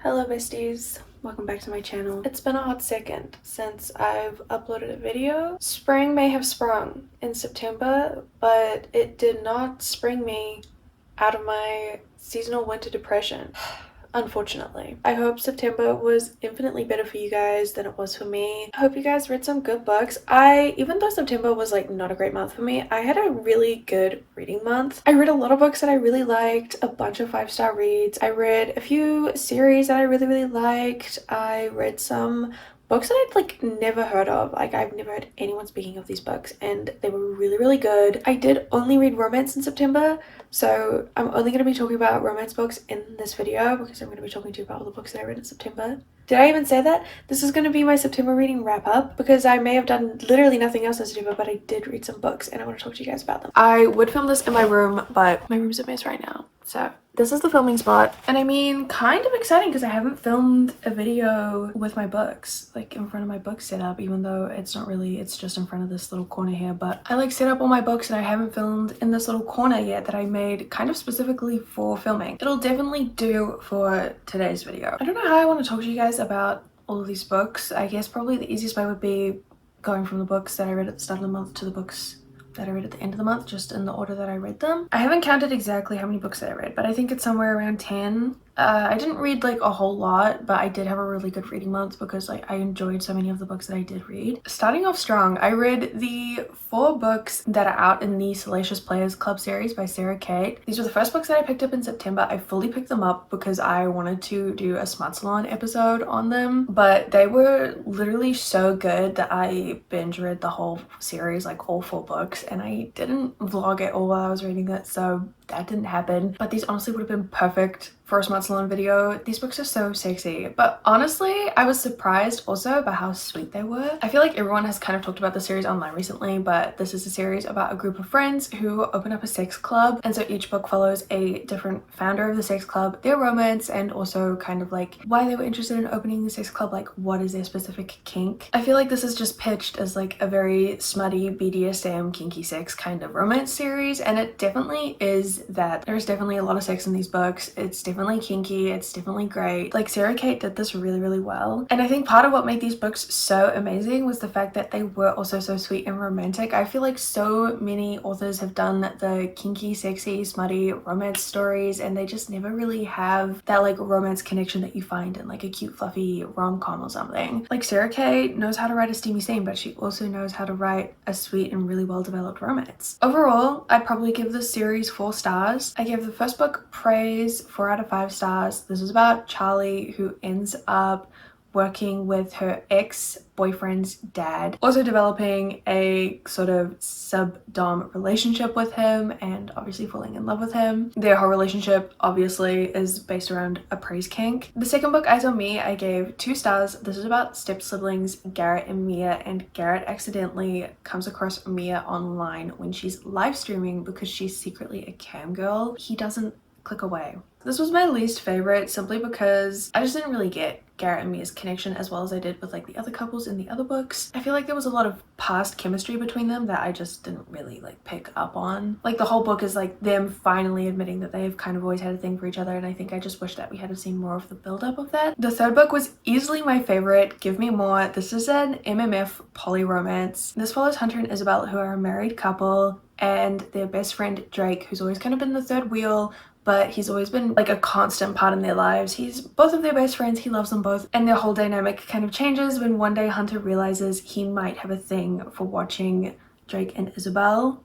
Hello besties, welcome back to my channel. It's been a hot second since I've uploaded a video. Spring may have sprung in September, but it did not spring me out of my seasonal winter depression. Unfortunately. I hope September was infinitely better for you guys than it was for me. I hope you guys read some good books. Even though September was like not a great month for me, I had a really good reading month. I read a lot of books that I really liked, a bunch of 5-star reads. I read a few series that I really liked. I read some books that I'd like never heard of. Like I've never heard anyone speaking of these books and they were really good. I did only read romance in September, so I'm only going to be talking about romance books in this video because I'm going to be talking to you about all the books that I read in September. Did I even say that? This is going to be my September reading wrap up because I may have done literally nothing else in September, but I did read some books and I want to talk to you guys about them. I would film this in my room, but my room's a mess right now. So this is the filming spot, and I mean kind of exciting because I haven't filmed a video with my books like in front of my book setup, even though it's not really, it's just in front of this little corner here, but I like set up all my books and I haven't filmed in this little corner yet that I made kind of specifically for filming. It'll definitely do for today's video. I don't know how I want to talk to you guys about all of these books. I guess probably the easiest way would be going from the books that I read at the start of the month to the books that I read at the end of the month, just in the order that I read them. I haven't counted exactly how many books that I read, but I think it's somewhere around 10. I didn't read like a whole lot, but I did have a really good reading month because like I enjoyed so many of the books that I did read. Starting off strong, I read the 4 books that are out in the Salacious Players Club series by Sarah Kate. These were the first books that I picked up in September. I fully picked them up because I wanted to do a Smart Salon episode on them, but they were literally so good that I binge read the whole series, like all 4 books, and I didn't vlog it all while I was reading it, so that didn't happen. But these honestly would have been perfect for a Smart Salon video. These books are so sexy, but honestly I was surprised also by how sweet they were. I feel like everyone has kind of talked about the series online recently, but this is a series about a group of friends who open up a sex club, and so each book follows a different founder of the sex club, their romance, and also kind of like why they were interested in opening the sex club, like what is their specific kink. I feel like this is just pitched as like a very smutty BDSM kinky sex kind of romance series, and it definitely is that. There's definitely a lot of sex in these books. It's definitely kinky, it's definitely great. Like Sarah Kate did this really well, and I think part of what made these books so amazing was the fact that they were also so sweet and romantic. I feel like so many authors have done the kinky, sexy, smutty romance stories, and they just never really have that like romance connection that you find in like a cute fluffy rom-com or something. Like Sarah Kate knows how to write a steamy scene, but she also knows how to write a sweet and really well developed romance. Overall, I'd probably give this series 4 stars. I gave the first book praise, 4 out of 5 stars. This is about Charlie who ends up working with her ex-boyfriend's dad, also developing a sort of sub-dom relationship with him and obviously falling in love with him. Their whole relationship obviously is based around a praise kink. The second book, Eyes on Me, I gave 2 stars. This is about step-siblings Garrett and Mia, and Garrett accidentally comes across Mia online when she's live streaming because she's secretly a cam girl. He doesn't click away. This was my least favorite simply because I just didn't really get Garrett and Mia's connection as well as I did with like the other couples in the other books. I feel like there was a lot of past chemistry between them that I just didn't really like pick up on. Like the whole book is like them finally admitting that they've kind of always had a thing for each other, and I think I just wish that we had seen more of the build-up of that. The third book was easily my favorite, Give Me More. This is an MMF poly romance. This follows Hunter and Isabel, who are a married couple, and their best friend Drake, who's always kind of been the third wheel, but he's always been like a constant part in their lives. He's both of their best friends, he loves them both, and their whole dynamic kind of changes when one day Hunter realizes he might have a thing for watching Drake and Isabel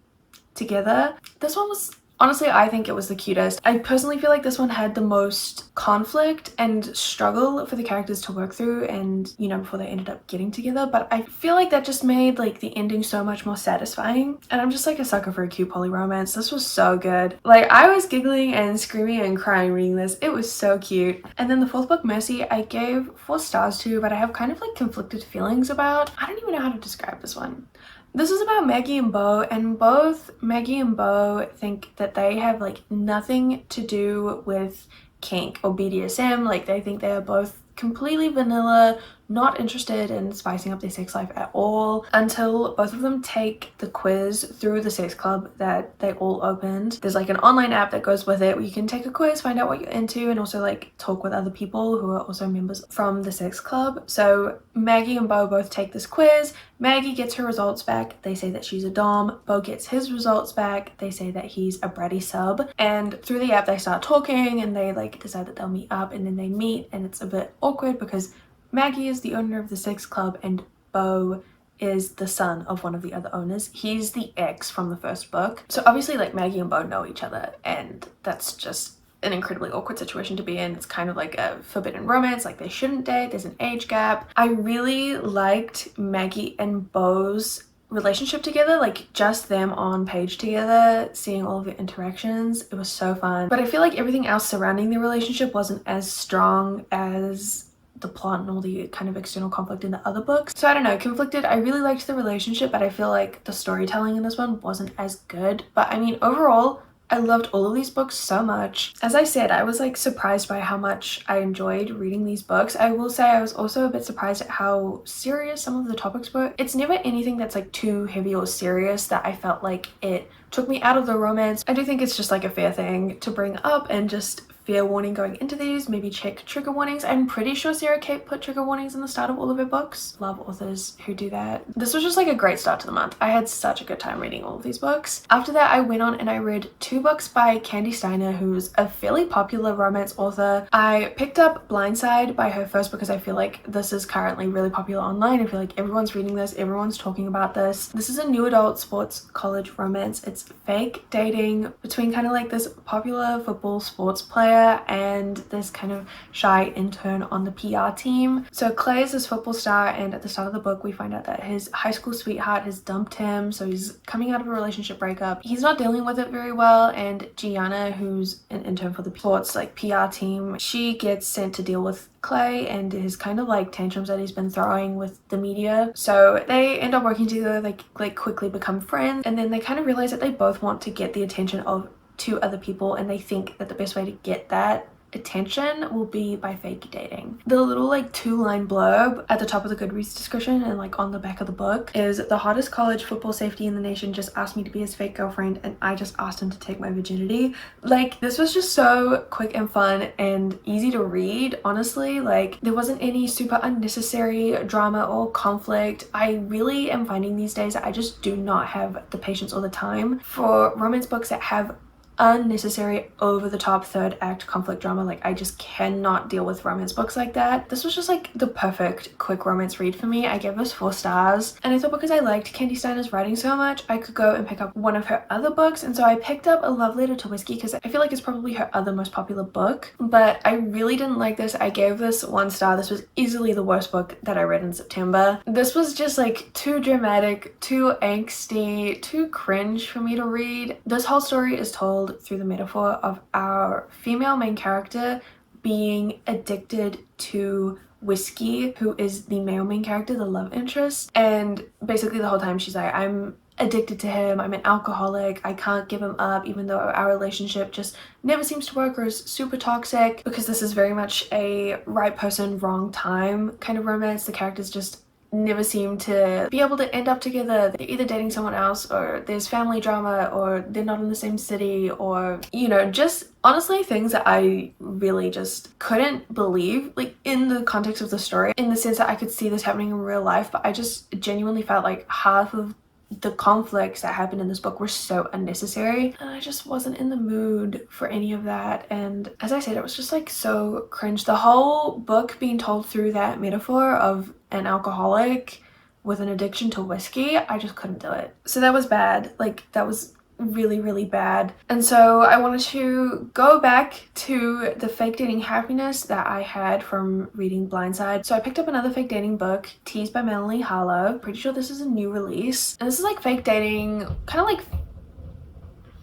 together. This one was honestly, I think it was the cutest. I personally feel like this one had the most conflict and struggle for the characters to work through, and you know, before they ended up getting together, but I feel like that just made like the ending so much more satisfying, and I'm just like a sucker for a cute poly romance. This was so good. Like I was giggling and screaming and crying reading this. It was so cute. And then the fourth book, Mercy, I gave 4 stars to, but I have kind of like conflicted feelings about. I don't even know how to describe this one. This is about Maggie and Beau, and both Maggie and Beau think that they have like nothing to do with kink or BDSM. Like they think they are both completely vanilla, not interested in spicing up their sex life at all until both of them take the quiz through the sex club that they all opened. There's like an online app that goes with it where you can take a quiz, find out what you're into, and also like talk with other people who are also members from the sex club. So Maggie and Bo both take this quiz. Maggie gets her results back. They say that she's a dom. Bo gets his results back. They say that he's a bratty sub. And through the app they start talking and they like decide that they'll meet up, and then they meet, and it's a bit awkward because Maggie is the owner of the sex club and Bo is the son of one of the other owners. He's the ex from the first book. So obviously like Maggie and Bo know each other, and that's just an incredibly awkward situation to be in. It's kind of like a forbidden romance, like they shouldn't date, there's an age gap. I really liked Maggie and Bo's relationship together, like just them on page together, seeing all of their interactions. It was so fun. But I feel like everything else surrounding their relationship wasn't as strong as the plot and all the kind of external conflict in the other books. So I don't know, conflicted. I really liked the relationship, but I feel like the storytelling in this one wasn't as good. But I mean, overall, I loved all of these books so much. As I said, I was like surprised by how much I enjoyed reading these books. I will say I was also a bit surprised at how serious some of the topics were. It's never anything that's like too heavy or serious that I felt like it took me out of the romance. I do think it's just like a fair thing to bring up, and just fair warning going into these, maybe check trigger warnings. I'm pretty sure Sarah Kate put trigger warnings in the start of all of her books. Love authors who do that. This was just like a great start to the month. I had such a good time reading all of these books. After that, I went on and I read 2 books by Candy Steiner, who's a fairly popular romance author. I picked up Blindside by her first because I feel like this is currently really popular online. I feel like everyone's reading this, everyone's talking about this. This is a new adult sports college romance. It's fake dating between kind of like this popular football sports player and this kind of shy intern on the PR team. So Clay is this football star, and at the start of the book we find out that his high school sweetheart has dumped him, so he's coming out of a relationship breakup. He's not dealing with it very well, and Gianna, who's an intern for the sports like PR team, she gets sent to deal with Clay and his kind of like tantrums that he's been throwing with the media. So they end up working together, like quickly become friends, and then they kind of realize that they both want to get the attention of 2 other people, and they think that the best way to get that attention will be by fake dating. The little like 2-line blurb at the top of the Goodreads description and like on the back of the book is, the hottest college football safety in the nation just asked me to be his fake girlfriend and I just asked him to take my virginity. Like, this was just so quick and fun and easy to read, honestly. Like, there wasn't any super unnecessary drama or conflict. I really am finding these days that I just do not have the patience or the time for romance books that have unnecessary over-the-top third act conflict drama. Like, I just cannot deal with romance books like that. This was just like the perfect quick romance read for me. I gave this 4 stars, and I thought because I liked Candy Steiner's writing so much, I could go and pick up one of her other books, and so I picked up A Love Letter to Whiskey because I feel like it's probably her other most popular book. But I really didn't like this. I gave this 1 star. This was easily the worst book that I read in September. This was just like too dramatic, too angsty, too cringe for me to read. This whole story is told through the metaphor of our female main character being addicted to Whiskey, who is the male main character, the love interest. And basically the whole time she's like, I'm addicted to him, I'm an alcoholic, I can't give him up, even though our relationship just never seems to work or is super toxic. Because this is very much a right person, wrong time kind of romance. The characters just never seem to be able to end up together. They're either dating someone else, or there's family drama, or they're not in the same city, or, you know, just honestly things that I really just couldn't believe, like in the context of the story, in the sense that I could see this happening in real life. But I just genuinely felt like half of the conflicts that happened in this book were so unnecessary, and I just wasn't in the mood for any of that. And as I said, it was just like so cringe. The whole book being told through that metaphor of an alcoholic with an addiction to whiskey, I just couldn't do it. So that was bad. Like, that was really bad. And so I wanted to go back to the fake dating happiness that I had from reading Blindside. So I picked up another fake dating book, Teased by Melanie, Harlow. Pretty sure this is a new release, and this is like fake dating, kind of like,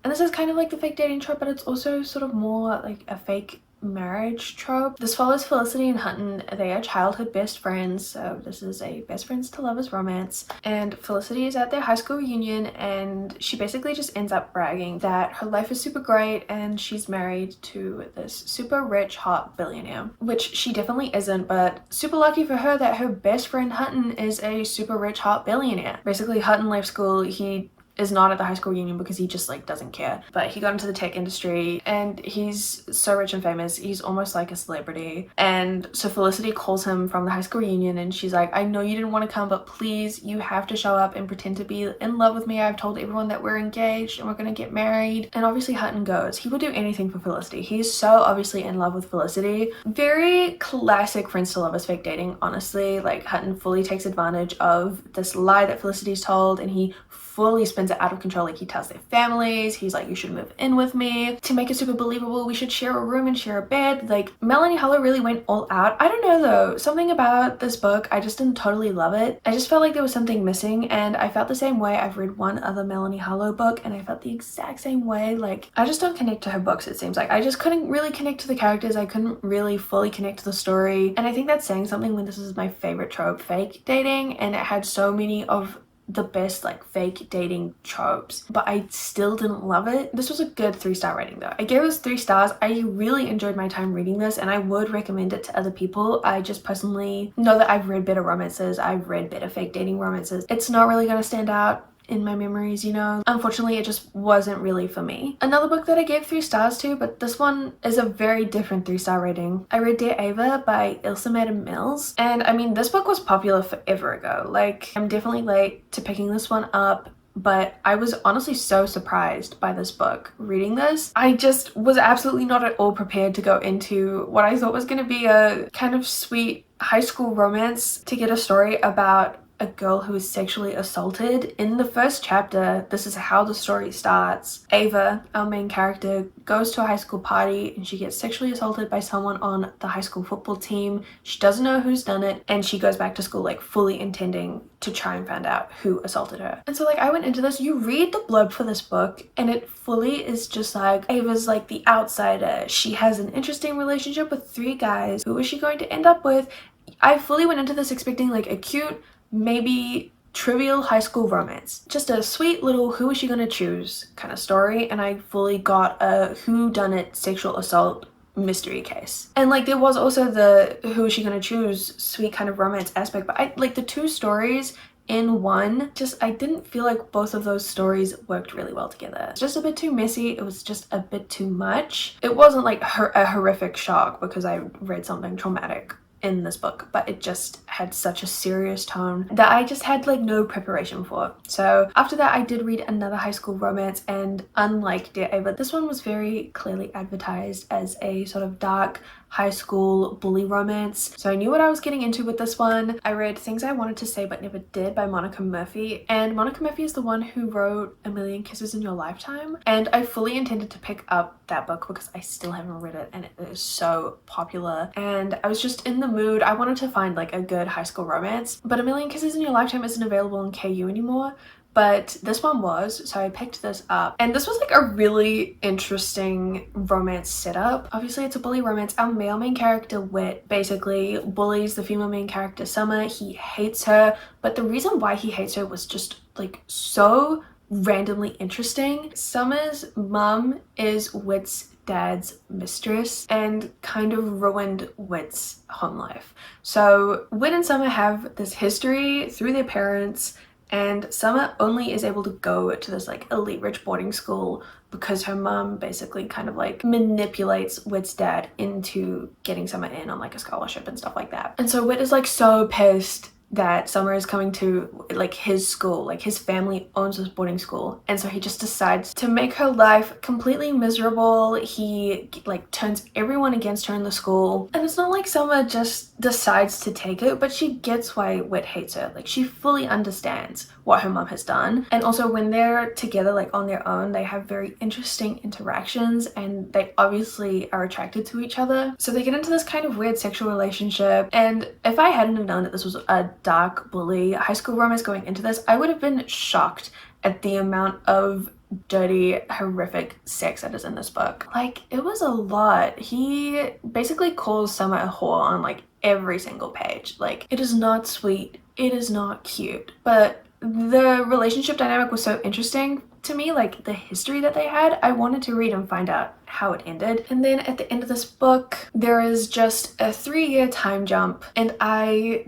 and this is kind of like the fake dating trope, but it's also sort of more like a fake marriage trope. This follows Felicity and Hutton. They are childhood best friends, so this is a best friends to lovers romance. And Felicity is at their high school reunion, and she basically just ends up bragging that her life is super great and she's married to this super rich hot billionaire, which she definitely isn't, but super lucky for her that her best friend Hutton is a super rich hot billionaire. Basically, Hutton left school. He is not at the high school reunion because he just like doesn't care, but he got into the tech industry and he's so rich and famous, he's almost like a celebrity. And so Felicity calls him from the high school reunion and she's like, I know you didn't want to come, but please, you have to show up and pretend to be in love with me. I've told everyone that we're engaged and we're gonna get married. And obviously Hutton goes. He would do anything for Felicity. He's so obviously in love with Felicity. Very classic friends to lovers fake dating, honestly. Like, Hutton fully takes advantage of this lie that Felicity's told, and he fully spins it out of control. Like, he tells their families, he's like, you should move in with me. To make it super believable, we should share a room and share a bed. Like, Melanie Harlow really went all out. I don't know though, something about this book, I just didn't totally love it. I just felt like there was something missing, and I felt the same way. I've read one other Melanie Harlow book and I felt the exact same way. Like, I just don't connect to her books, it seems like. I just couldn't really connect to the characters. I couldn't really fully connect to the story. And I think that's saying something when this is my favorite trope, fake dating, and it had so many of the best like fake dating tropes, but I still didn't love it. This was a good 3-star rating though. I gave it 3 stars. I really enjoyed my time reading this and I would recommend it to other people. I just personally know that I've read better romances. I've read better fake dating romances. It's not really gonna stand out in my memories, you know. Unfortunately, it just wasn't really for me. Another book that I gave 3 stars to, but this one is a very different 3-star rating. I read Dear Ava by Ilsa Madam Mills, and I mean, this book was popular forever ago. Like, I'm definitely late to picking this one up, but I was honestly so surprised by this book. Reading this, I just was absolutely not at all prepared to go into what I thought was going to be a kind of sweet high school romance, to get a story about a girl who is sexually assaulted. In the first chapter, this is how the story starts. Ava, our main character, goes to a high school party and she gets sexually assaulted by someone on the high school football team. She doesn't know who's done it, and she goes back to school like fully intending to try and find out who assaulted her. And so like, I went into this, you read the blurb for this book and it fully is just like, Ava's like the outsider. She has an interesting relationship with 3 guys. Who is she going to end up with? I fully went into this expecting like a cute, maybe trivial high school romance, just a sweet little who is she gonna choose kind of story, and I fully got a whodunit sexual assault mystery case. And like, there was also the who is she gonna choose sweet kind of romance aspect, but I like the 2 stories in one, just I didn't feel like both of those stories worked really well together. It's just a bit too messy. It was just a bit too much. It wasn't like a horrific shock because I read something traumatic in this book, but it just had such a serious tone that I just had like no preparation for. So after that, I did read another high school romance, and unlike Dear Ava, this one was very clearly advertised as a sort of dark high school bully romance. So I knew what I was getting into with this one. I read Things I Wanted to Say But Never Did by Monica Murphy, and Monica Murphy is the one who wrote A Million Kisses in Your Lifetime, and I fully intended to pick up that book because I still haven't read it and it is so popular, and I was just in the mood. I wanted to find like a good high school romance, but A Million Kisses in Your Lifetime isn't available in KU anymore, but this one was, so I picked this up. And this was like a really interesting romance setup. Obviously it's a bully romance. Our male main character, Whit, basically bullies the female main character, Summer. He hates her, but the reason why he hates her was just like so randomly interesting. Summer's mum is Whit's dad's mistress and kind of ruined Whit's home life. So Whit and Summer have this history through their parents, and Summer only is able to go to this like elite rich boarding school because her mom basically kind of like manipulates Whit's dad into getting Summer in on like a scholarship and stuff like that. And so Whit is like so pissed that Summer is coming to like his school. Like, his family owns this boarding school, and so he just decides to make her life completely miserable. He like turns everyone against her in the school, and it's not like Summer just decides to take it, but she gets why Whit hates her. Like, she fully understands what her mom has done. And also when they're together like on their own, they have very interesting interactions and they obviously are attracted to each other. So they get into this kind of weird sexual relationship, and if I hadn't have known that this was a dark bully high school romance going into this, I would have been shocked at the amount of dirty, horrific sex that is in this book. Like, it was a lot. He basically calls Summer a whore on like every single page. Like, it is not sweet, it is not cute, but the relationship dynamic was so interesting to me, like the history that they had. I wanted to read and find out how it ended. And then at the end of this book, there is just a 3-year time jump, and I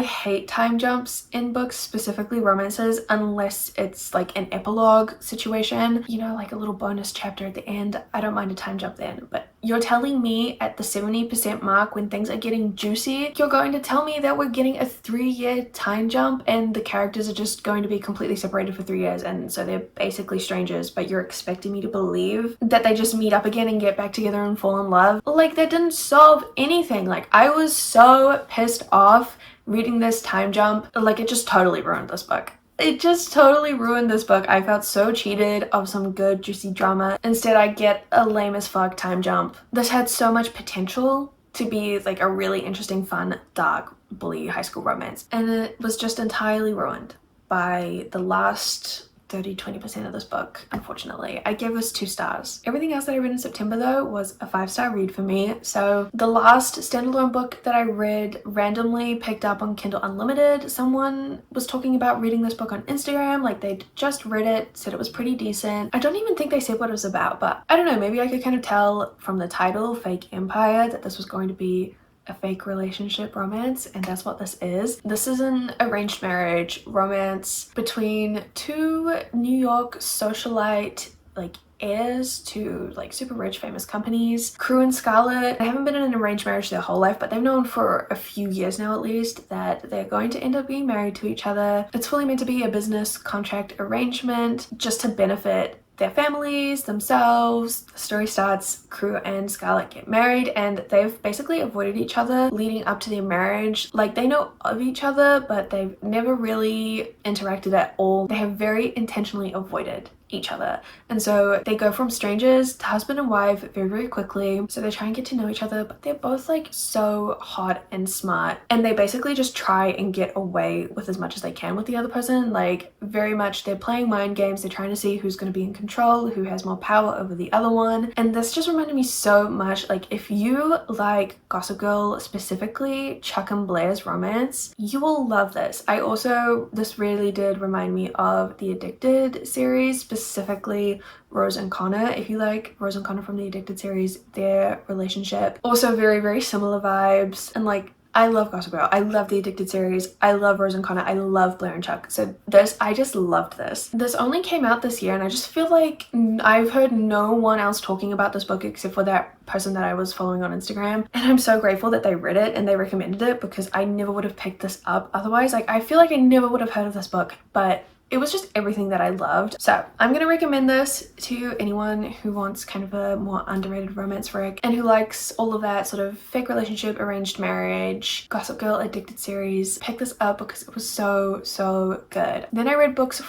hate time jumps in books, specifically romances, unless it's like an epilogue situation, you know, like a little bonus chapter at the end. I don't mind a time jump then, but you're telling me at the 70% mark, when things are getting juicy, you're going to tell me that we're getting a 3-year time jump and the characters are just going to be completely separated for 3 years, and so they're basically strangers, but you're expecting me to believe that they just meet up again and get back together and fall in love? Like, that didn't solve anything. Like, I was so pissed off reading this time jump. Like, it just totally ruined this book. It just totally ruined this book. I felt so cheated of some good juicy drama. Instead, I get a lame as fuck time jump. This had so much potential to be like a really interesting, fun, dark, bully high school romance, and it was just entirely ruined by the last 30-20% of this book, unfortunately. I gave this 2 stars. Everything else that I read in September though was a 5-star read for me. So the last standalone book that I read, randomly picked up on Kindle Unlimited. Someone was talking about reading this book on Instagram, like they'd just read it, said it was pretty decent. I don't even think they said what it was about, but I don't know, maybe I could kind of tell from the title, Fake Empire, that this was going to be a fake relationship romance, and that's what this is. This is an arranged marriage romance between 2 New York socialite like heirs to like super rich famous companies. Crew and Scarlett, they haven't been in an arranged marriage their whole life, but they've known for a few years now at least that they're going to end up being married to each other. It's fully meant to be a business contract arrangement just to benefit their families, themselves. The story starts, Crew and Scarlett get married, and they've basically avoided each other leading up to their marriage. Like, they know of each other, but they've never really interacted at all. They have very intentionally avoided each other, and so they go from strangers to husband and wife very, very quickly. So they try and get to know each other, but they're both like so hot and smart, and they basically just try and get away with as much as they can with the other person. Like, very much they're playing mind games. They're trying to see who's going to be in control, who has more power over the other one. And this just reminded me so much, like, if you like Gossip Girl, specifically Chuck and Blair's romance, you will love this. This really did remind me of the Addicted series, specifically Rose and Connor. If you like Rose and Connor from the Addicted series, their relationship also very, very similar vibes. And like, I love Gossip Girl, I love the Addicted series, I love Rose and Connor, I love Blair and Chuck. So I just loved this. This only came out this year, and I just feel like I've heard no one else talking about this book except for that person that I was following on Instagram, and I'm so grateful that they read it and they recommended it, because I never would have picked this up otherwise. Like, I feel like I never would have heard of this book, but it was just everything that I loved. So I'm gonna recommend this to anyone who wants kind of a more underrated romance frick and who likes all of that sort of fake relationship, arranged marriage, Gossip Girl, Addicted series. Pick this up because it was so, so good. Then I read books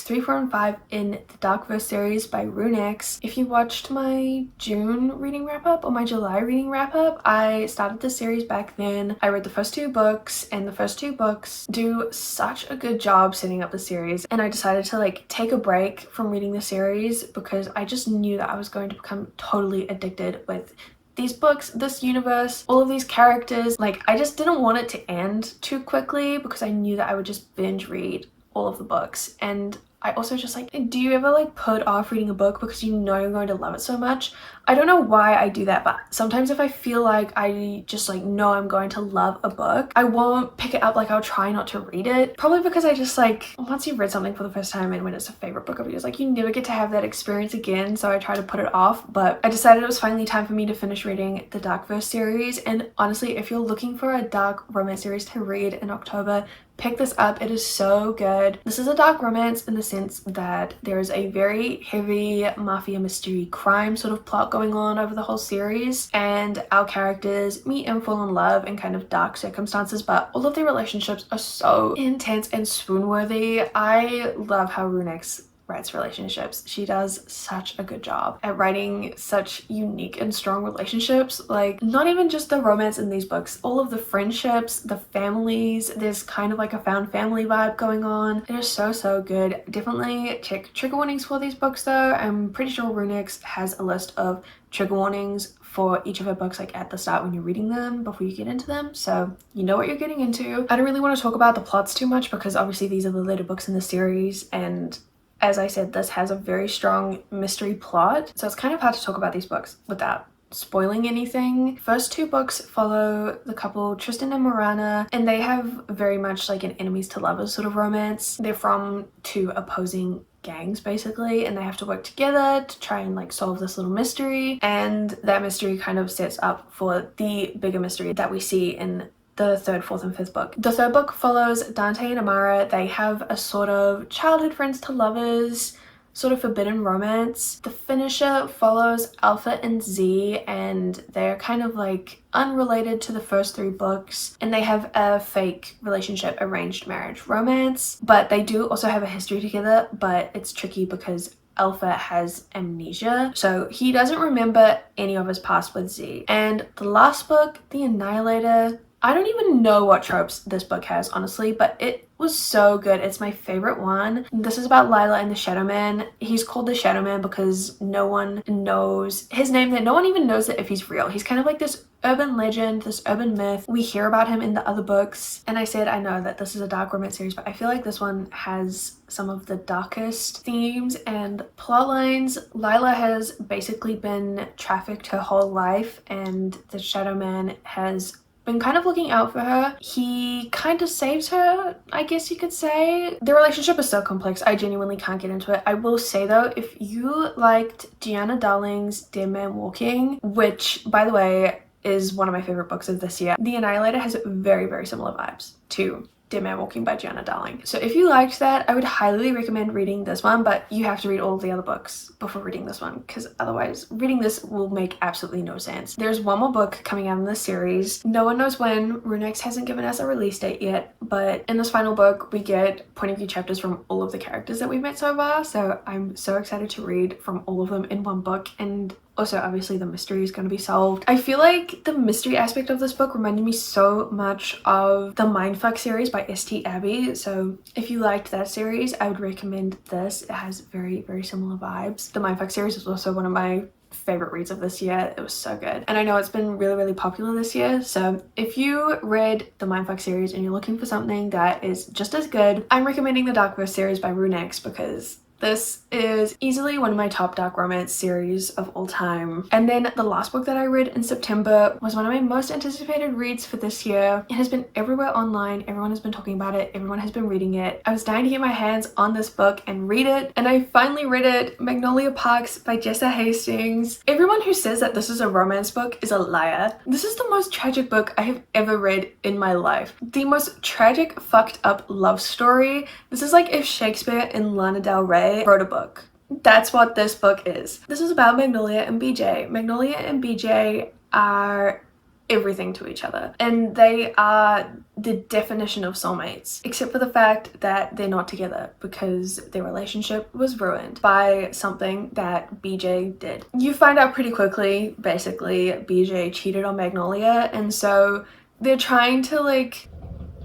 3, 4, and 5 in the Darkverse series by Runex. If you watched my June reading wrap-up or my July reading wrap-up, I started the series back then. I read the first 2 books, and the first 2 books do such a good job setting up the series, and I decided to like take a break from reading the series because I just knew that I was going to become totally addicted with these books, this universe, all of these characters. Like, I just didn't want it to end too quickly because I knew that I would just binge read all of the books. And I also just like, do you ever like put off reading a book because you know you're going to love it so much? I don't know why I do that, but sometimes if I feel like I just like know I'm going to love a book, I won't pick it up. Like, I'll try not to read it, probably because I just like, once you've read something for the first time and when it's a favorite book of yours, like, you never get to have that experience again, so I try to put it off. But I decided it was finally time for me to finish reading the Darkverse series, and honestly, if you're looking for a dark romance series to read in October, pick this up. It is so good. This is a dark romance in the sense that there is a very heavy mafia mystery crime sort of plot going on over the whole series, and our characters meet and fall in love in kind of dark circumstances, but all of their relationships are so intense and swoon worthy. I love how Runex writes relationships. She does such a good job at writing such unique and strong relationships. Like, not even just the romance in these books, all of the friendships, the families, there's kind of like a found family vibe going on. It is so good. Definitely check trigger warnings for these books though. I'm pretty sure Runix has a list of trigger warnings for each of her books, like at the start when you're reading them before you get into them, so you know what you're getting into. I don't really want to talk about the plots too much because obviously these are the later books in the series, and as I said, this has a very strong mystery plot, so it's kind of hard to talk about these books without spoiling anything. First two books follow the couple Tristan and Morana, and they have very much like an enemies to lovers sort of romance. They're from two opposing gangs basically, and they have to work together to try and like solve this little mystery, and that mystery kind of sets up for the bigger mystery that we see in the third, fourth, and fifth book. The third book follows Dante and Amara. They have a sort of childhood friends to lovers sort of forbidden romance. The finisher follows Alpha and Z, and they're kind of like unrelated to the first three books, and they have a fake relationship, arranged marriage romance, but they do also have a history together, but it's tricky because Alpha has amnesia, so he doesn't remember any of his past with Z. And the last book, The Annihilator, I don't even know what tropes this book has, honestly, but it was so good. It's my favorite one. This is about Lila and the Shadow Man. He's called the Shadow Man because no one knows his name, that no one even knows that if he's real. He's kind of like this urban legend, this urban myth. We hear about him in the other books, and I said I know that this is a dark romance series, but I feel like this one has some of the darkest themes and plot lines. Lila has basically been trafficked her whole life, and the Shadow Man has been kind of looking out for her. He kind of saves her, I guess you could say. Their relationship is so complex, I genuinely can't get into it. I will say though, if you liked Gianna Darling's Dead Man Walking, which by the way is one of my favorite books of this year, The Annihilator has very similar vibes to Dead Man Walking by Gianna Darling. So if you liked that, I would highly recommend reading this one, but you have to read all of the other books before reading this one, because otherwise reading this will make absolutely no sense. There's one more book coming out in this series. No one knows when. Runix hasn't given us a release date yet, but in this final book we get point of view chapters from all of the characters that we've met so far, so I'm so excited to read from all of them in one book. And also, obviously, the mystery is going to be solved. I feel like the mystery aspect of this book reminded me so much of the Mindfuck series by St. Abbey. So if you liked that series, I would recommend this. It has very similar vibes. The Mindfuck series is also one of my favorite reads of this year. It was so good. And I know it's been really popular this year. So if you read the Mindfuck series and you're looking for something that is just as good, I'm recommending the Darkverse series by Runix, because this is easily one of my top dark romance series of all time. And then the last book that I read in September was one of my most anticipated reads for this year. It has been everywhere online. Everyone has been talking about it. Everyone has been reading it. I was dying to get my hands on this book and read it, and I finally read it. Magnolia Parks by Jessa Hastings. Everyone who says that this is a romance book is a liar. This is the most tragic book I have ever read in my life. The most tragic, fucked up love story. This is like if Shakespeare and Lana Del Rey wrote a book. That's what this book is. This is about Magnolia and BJ. Magnolia and BJ are everything to each other, and they are the definition of soulmates, except for the fact that they're not together because their relationship was ruined by something that BJ did. You find out pretty quickly, basically, BJ cheated on Magnolia, and so they're trying to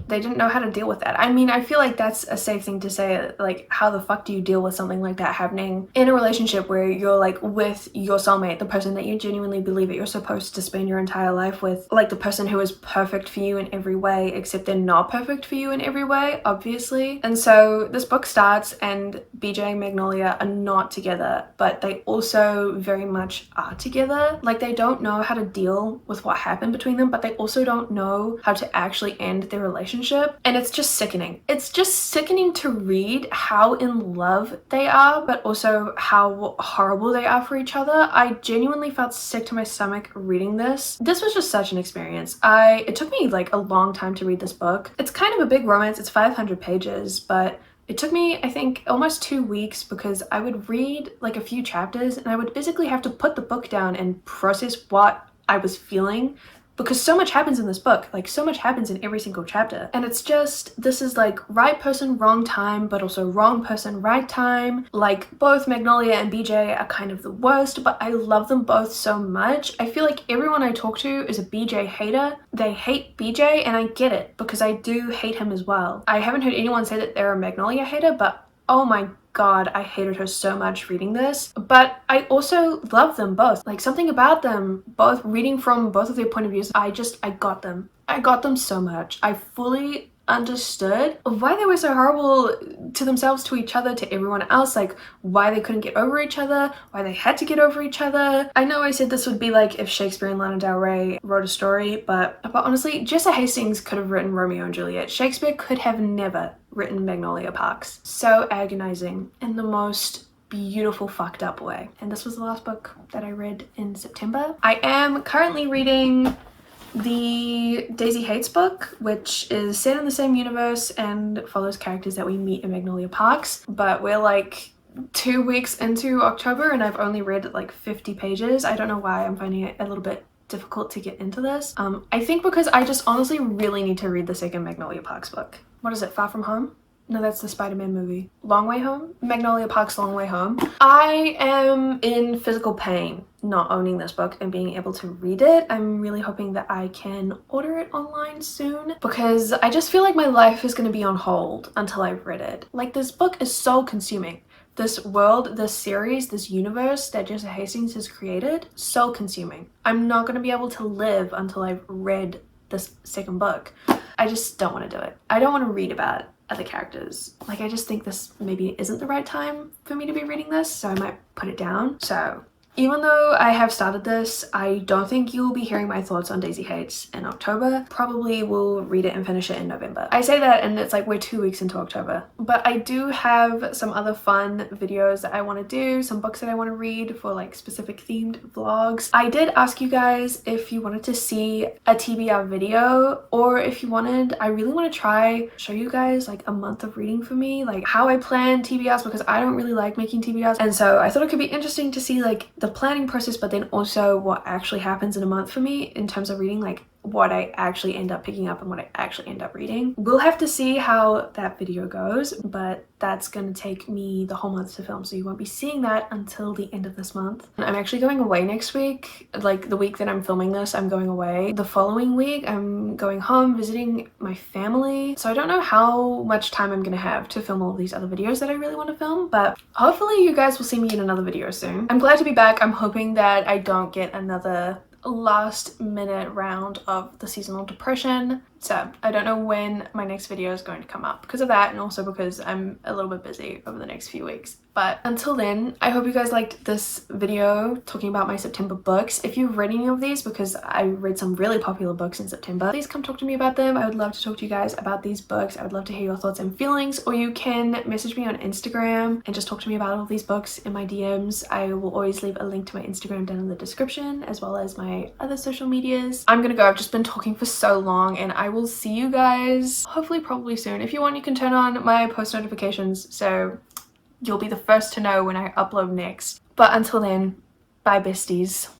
they didn't know how to deal with that. I mean, I feel like that's a safe thing to say. Like, how the fuck do you deal with something like that happening in a relationship where you're like with your soulmate, the person that you genuinely believe that you're supposed to spend your entire life with, like the person who is perfect for you in every way, except they're not perfect for you in every way, obviously. And so this book starts and BJ and Magnolia are not together, but they also very much are together. Like, they don't know how to deal with what happened between them, but they also don't know how to actually end their relationship. And it's just sickening. It's just sickening to read how in love they are, but also how horrible they are for each other. I genuinely felt sick to my stomach reading this. This was just such an experience. It took me like a long time to read this book. It's kind of a big romance. It's 500 pages, but it took me, I think, almost 2 weeks because I would read like a few chapters and I would physically have to put the book down and process what I was feeling because so much happens in this book, like so much happens in every single chapter, and it's just, this is like right person, wrong time, but also wrong person, right time. Like both Magnolia and BJ are kind of the worst, but I love them both so much. I feel like everyone I talk to is a BJ hater. They hate BJ, and I get it because I do hate him as well. I haven't heard anyone say that they're a Magnolia hater, but oh my god, I hated her so much reading this. But I also love them both. Like something about them, both reading from both of their point of views, I got them. I got them so much. I fully understood why they were so horrible to themselves, to each other, to everyone else, like why they couldn't get over each other, why they had to get over each other. I know I said this would be like if Shakespeare and Lana Del Rey wrote a story, but honestly, Jessa Hastings could have written Romeo and Juliet. Shakespeare could have never written Magnolia Parks. So agonizing in the most beautiful fucked up way. And this was the last book that I read in September. I am currently reading the Daisy Hates book, which is set in the same universe and follows characters that we meet in Magnolia Parks, but we're like 2 weeks into October and I've only read like 50 pages. I don't know why I'm finding it a little bit difficult to get into this. I think because I just honestly really need to read the second Magnolia Parks book. What is it, Far From Home? No, that's the Spider-Man movie. Long Way Home? Magnolia Parks Long Way Home. I am in physical pain not owning this book and being able to read it. I'm really hoping that I can order it online soon because I just feel like my life is going to be on hold until I've read it. Like, this book is so consuming. This world, this series, this universe that Jessa Hastings has created, so consuming. I'm not going to be able to live until I've read this second book. I just don't want to do it. I don't want to read about other characters. Like, I just think this maybe isn't the right time for me to be reading this, so I might put it down. So even though I have started this, I don't think you'll be hearing my thoughts on Daisy Hates in October. Probably will read it and finish it in November. I say that and it's like we're 2 weeks into October. But I do have some other fun videos that I want to do, some books that I want to read for like specific themed vlogs. I did ask you guys if you wanted to see a TBR video, or if you wanted, I really want to try show you guys like a month of reading for me, like how I plan TBRs, because I don't really like making TBRs, and so I thought it could be interesting to see like the planning process, but then also what actually happens in a month for me in terms of reading, like what I actually end up picking up and what I actually end up reading. We'll have to see how that video goes, but that's gonna take me the whole month to film, so you won't be seeing that until the end of this month. I'm actually going away next week. Like the week that I'm filming this, I'm going away. The following week, I'm going home visiting my family, so I don't know how much time I'm gonna have to film all these other videos that I really want to film, but hopefully you guys will see me in another video soon. I'm glad to be back. I'm hoping that I don't get another last minute round of the seasonal depression. So I don't know when my next video is going to come up because of that, and also because I'm a little bit busy over the next few weeks. But until then, I hope you guys liked this video talking about my September books. If you've read any of these, because I read some really popular books in September, please come talk to me about them. I would love to talk to you guys about these books. I would love to hear your thoughts and feelings, or you can message me on Instagram and just talk to me about all these books in my DMs. I will always leave a link to my Instagram down in the description, as well as my other social medias. I'm gonna go. I've just been talking for so long, and I will see you guys hopefully probably soon. If you want, you can turn on my post notifications so you'll be the first to know when I upload next. But until then, bye besties.